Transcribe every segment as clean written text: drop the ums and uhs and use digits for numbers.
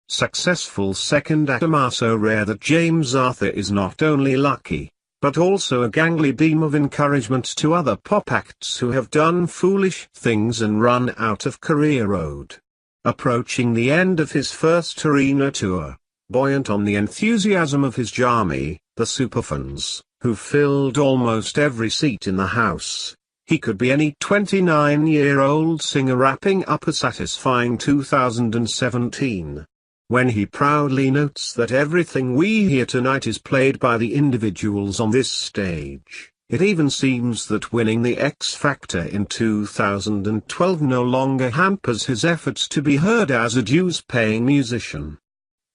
successful second act are so rare that James Arthur is not only lucky, but also a gangly beam of encouragement to other pop acts who have done foolish things and run out of career road. Approaching the end of his first arena tour, buoyant on the enthusiasm of his Jarmy, the superfans, who filled almost every seat in the house, he could be any 29-year-old singer wrapping up a satisfying 2017. When he proudly notes that everything we hear tonight is played by the individuals on this stage, it even seems that winning the X Factor in 2012 no longer hampers his efforts to be heard as a dues-paying musician.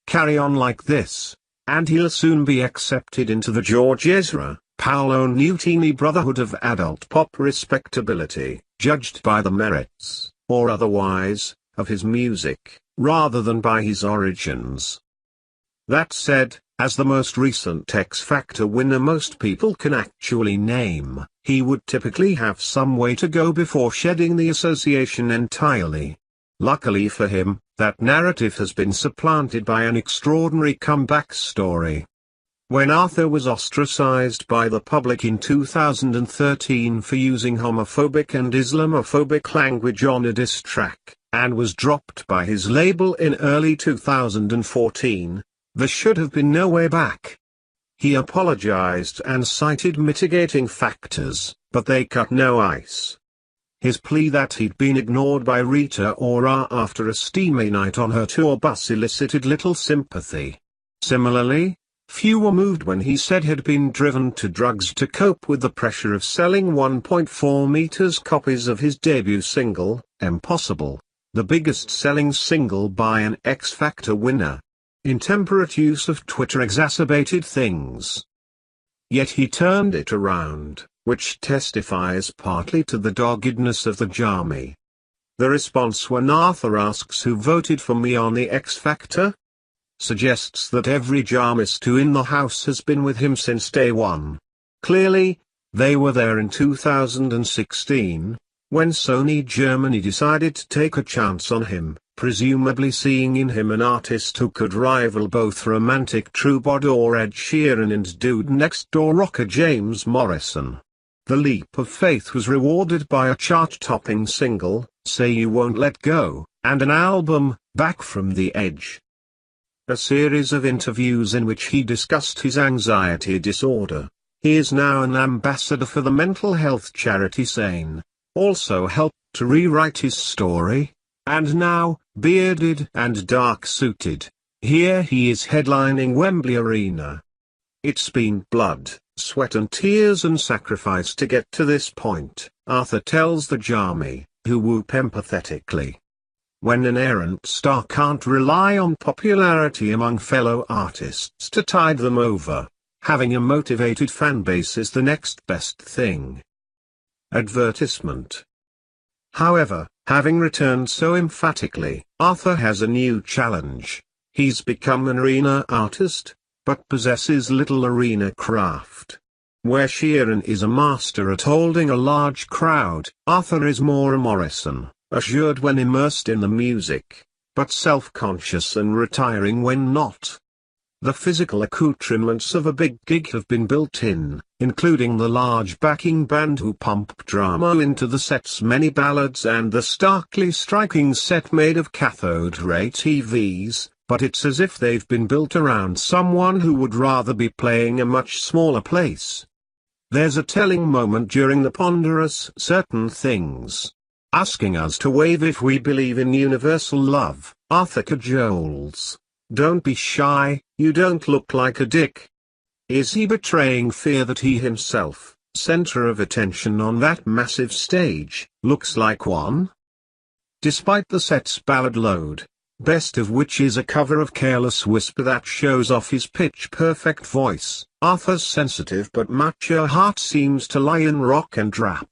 Carry on like this, and he'll soon be accepted into the George Ezra, Paolo Nutini brotherhood of adult pop respectability, judged by the merits, or otherwise, of his music, rather than by his origins. That said, as the most recent X Factor winner most people can actually name, he would typically have some way to go before shedding the association entirely. Luckily for him, that narrative has been supplanted by an extraordinary comeback story. When Arthur was ostracized by the public in 2013 for using homophobic and Islamophobic language on a diss track, and was dropped by his label in early 2014, there should have been no way back. He apologized and cited mitigating factors, but they cut no ice. His plea that he'd been ignored by Rita Ora after a steamy night on her tour bus elicited little sympathy. Similarly, few were moved when he said he'd been driven to drugs to cope with the pressure of selling 1.4 million copies of his debut single, Impossible, the biggest-selling single by an X Factor winner. Intemperate use of Twitter exacerbated things. Yet he turned it around, which testifies partly to the doggedness of the Jarmy. The response when Arthur asks who voted for me on the X Factor suggests that every Jarmist who in the house has been with him since day one. Clearly, they were there in 2016, when Sony Germany decided to take a chance on him, presumably seeing in him an artist who could rival both romantic troubadour Ed Sheeran and dude next door rocker James Morrison. The leap of faith was rewarded by a chart-topping single, Say You Won't Let Go, and an album, Back from the Edge. A series of interviews in which he discussed his anxiety disorder. He is now an ambassador for the mental health charity Sane, also helped to rewrite his story, and now, bearded and dark-suited, here he is headlining Wembley Arena. It's been blood, sweat and tears and sacrifice to get to this point, Arthur tells the Jarmy, who whoop empathetically. When an errant star can't rely on popularity among fellow artists to tide them over, having a motivated fanbase is the next best thing. Advertisement. However, having returned so emphatically, Arthur has a new challenge. He's become an arena artist, but possesses little arena craft. Where Sheeran is a master at holding a large crowd, Arthur is more a Morrison, assured when immersed in the music, but self-conscious and retiring when not. The physical accoutrements of a big gig have been built in, including the large backing band who pump drama into the set's many ballads and the starkly striking set made of cathode ray TVs, but it's as if they've been built around someone who would rather be playing a much smaller place. There's a telling moment during the ponderous certain things, asking us to wave if we believe in universal love. Arthur cajoles, "Don't be shy, you don't look like a dick." Is he betraying fear that he himself, center of attention on that massive stage, looks like one? Despite the set's ballad load, best of which is a cover of Careless Whisper that shows off his pitch-perfect voice, Arthur's sensitive but mature heart seems to lie in rock and rap.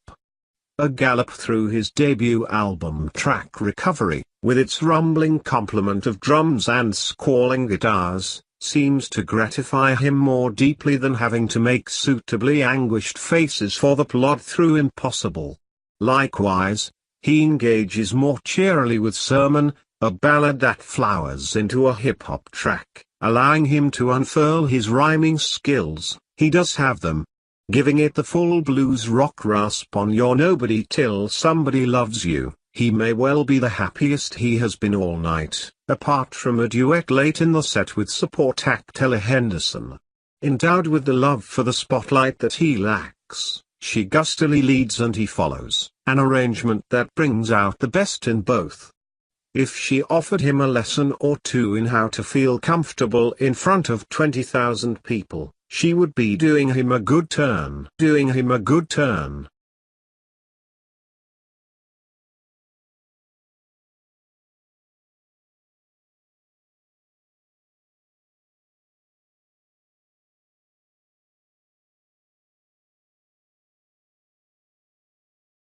A gallop through his debut album track Recovery, with its rumbling complement of drums and squalling guitars, seems to gratify him more deeply than having to make suitably anguished faces for the plod through Impossible. Likewise, he engages more cheerily with Sermon, A ballad that flowers into a hip-hop track, allowing him to unfurl his rhyming skills. He does have them. Giving it the full blues rock rasp on You're Nobody Till Somebody Loves You, he may well be the happiest he has been all night, apart from a duet late in the set with support act Ella Henderson. Endowed with the love for the spotlight that he lacks, she gustily leads and he follows, an arrangement that brings out the best in both. If she offered him a lesson or two in how to feel comfortable in front of 20,000 people, she would be doing him a good turn.